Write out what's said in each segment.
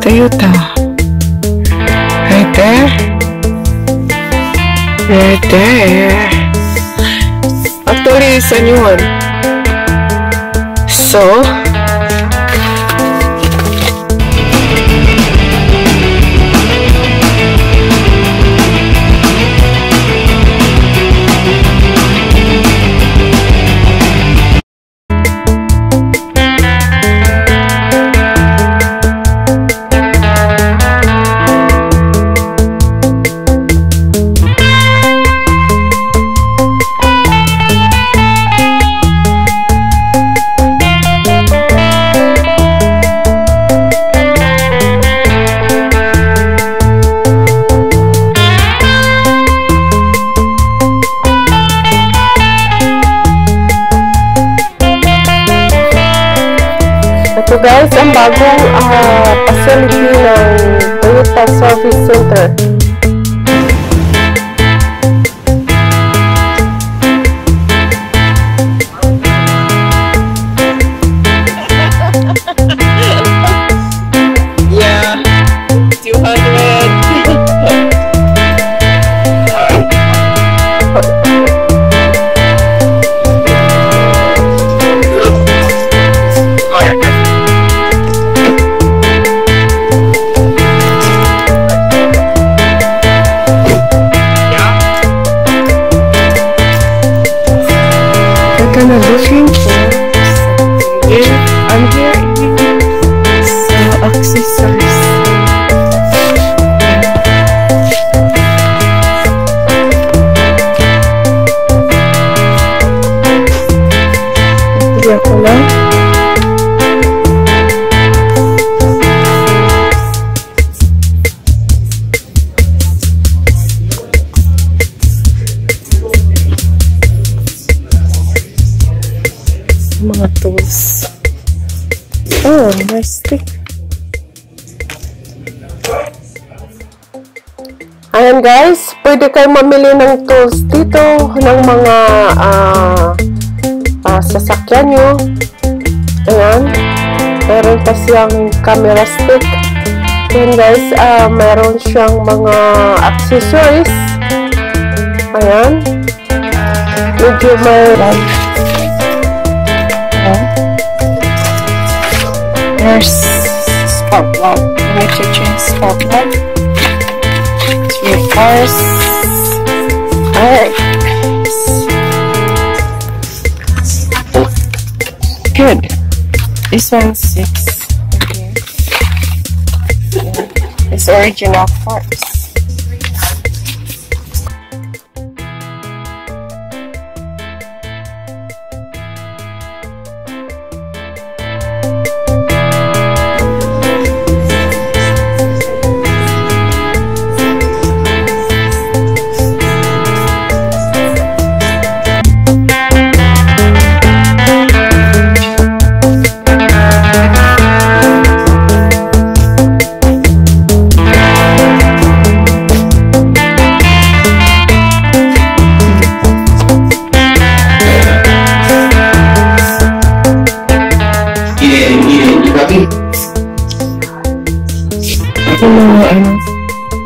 Toyota. Right there. Right there. Actually, it's a new one. So, ito guys, ang bagong facility ng Toyota Service Center. Yeah, 200. Kind of looking for here. I'm here in accessories. Hindi ako lang. Mga tools. Oh, nice stick. Ayan guys, pwede kayo mamili ng tools dito ng mga sasakyan nyo. Ayan. Meron pa siyang camera stick. Ayan guys, meron siyang mga accessories. Ayan. Medyo may there's spark plug. You need to change spark plug. 3 cars. Alright. Good. This one's 6. Okay. Yeah. It's original parts.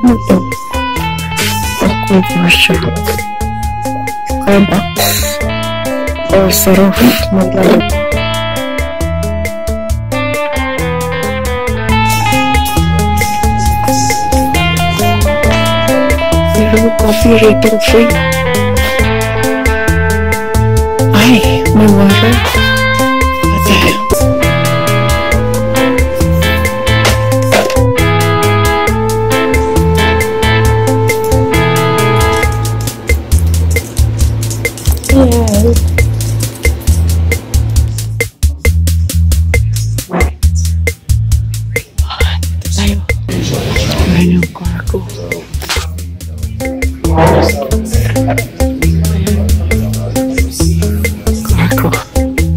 Ito. Ako version. Kaya box. Or sa roof. Maglalagay. Meron coffee rating free. Ay, may water.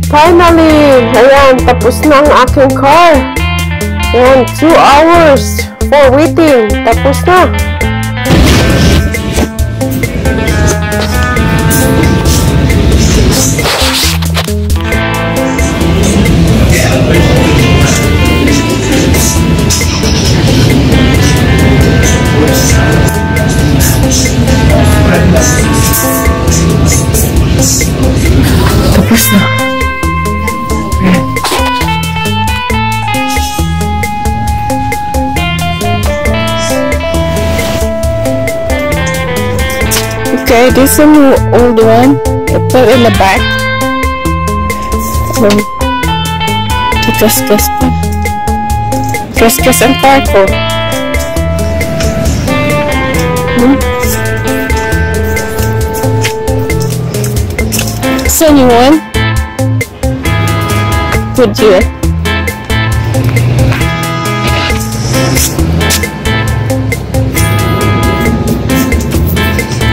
Finally! Ayan, tapos na ang aking car. Ayan, 2 hours for waiting. Tapos na. Okay, this is an old one. I put in the back. Trespass and parkour. It's a new one. Good year.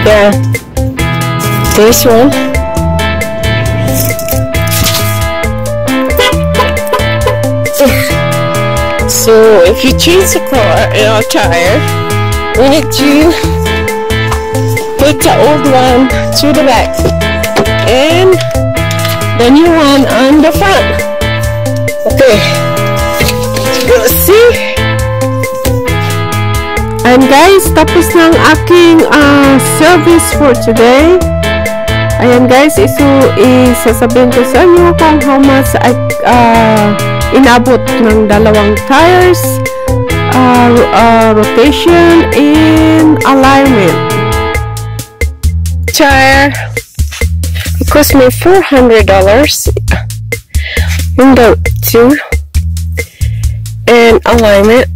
Yeah, this one. So if you change the tire, we need to put the old one to the back and the new one on the front. Okay, we'll see. And guys, tapos na ang aking service for today. Ayan guys, isasabihin ko sa inyo kung how much inabot ng dalawang tires, rotation, and alignment. Tire, it cost me $400 in the two, and alignment.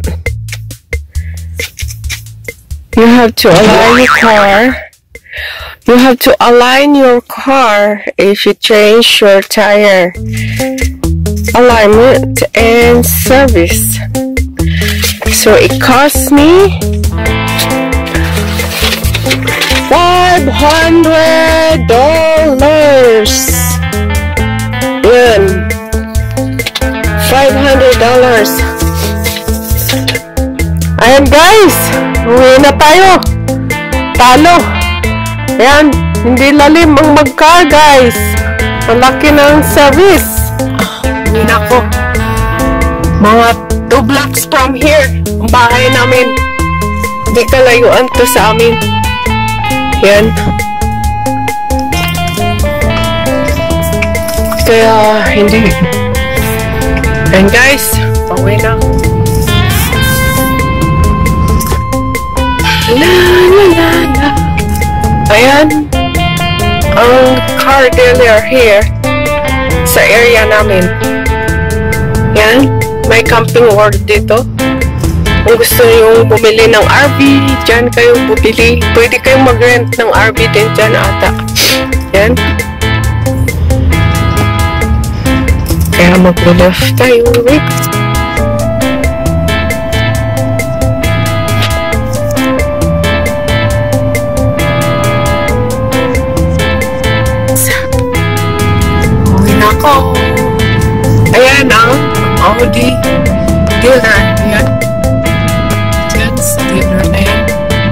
You have to align your car. You have to align your car if you change your tire. Alignment and service. So it cost me $500. Yun. $500. Ayan guys, uwi na tayo. Talo. Ayan, hindi lalim ang mag-car guys. Malaki ng service. Uwi na ako. Mga 2 blocks from here, ang bahay namin. Hindi kalayuan to sa amin. Yan. Kaya hindi. And guys, pauwi na. La la la la. Ayan. Ang car dealer here sa area namin. Yan. May camping world dito. Kung gusto nyo bumili ng RV, dyan kayo bumili. Pwede kayong mag-rent ng RV din dyan ata. Yan. Kaya mag-left tayo. Uwi na ako. Ayan ang Audi dealer.